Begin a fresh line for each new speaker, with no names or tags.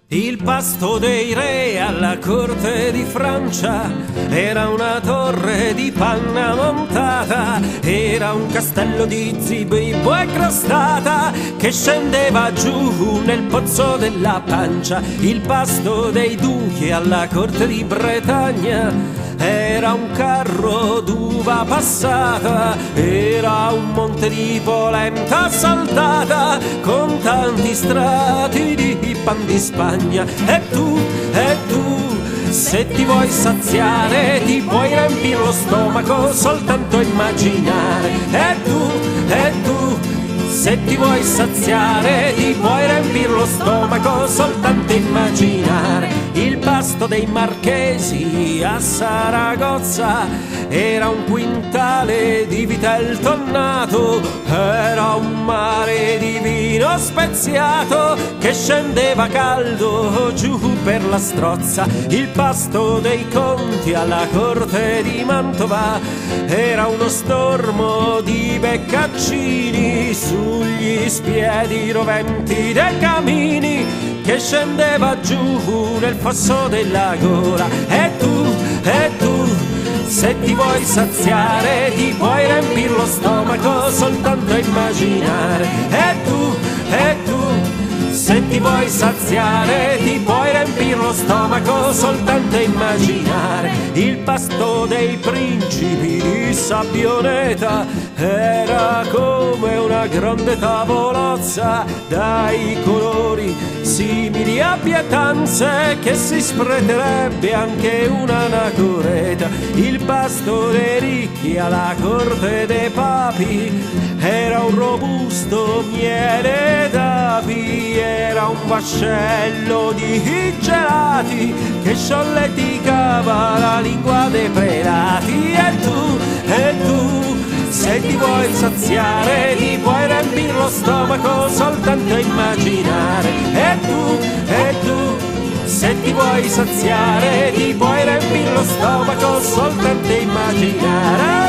Il pasto dei re alla corte di Francia era una torre di panna montata, era un castello di zibibo e crostata che scendeva giù nel pozzo della pancia. Il pasto dei duchi alla corte di Bretagna era un carro d'uva passata, era un monte di polenta saltata con tanti strati di pan di Spagna. E tu, se ti vuoi saziare, ti puoi riempire lo stomaco soltanto immaginare. E tu, se ti vuoi saziare, ti puoi riempire lo stomaco soltanto immaginare. Il pasto dei marchesi a Saragozza era un quintale di vitel tonnato, era un mare di vino speziato che scendeva caldo giù per la Strozza. Il pasto dei conti alla corte di Mantova era uno stormo di beccaccini sugli spiedi roventi dei camini che scendeva giù nel fosso della gola. E tu, se ti vuoi saziare, ti puoi riempire lo stomaco soltanto immaginare. E tu, se ti vuoi saziare, ti puoi riempire lo stomaco soltanto immaginare. Il pasto dei principi di Sabbioneta era come una grande tavolozza dai colori simili a pietanze che si spreterebbe anche un'anacoreta. Il pasto dei ricchi alla corte dei papi era un robusto miele d'api, era un vascello di gelati che scioletticava la lingua dei prelati. E tu, se ti vuoi saziare, ti puoi riempire lo stomaco soltanto immaginare. E tu, se ti vuoi saziare, ti puoi riempire lo stomaco soltanto immaginare.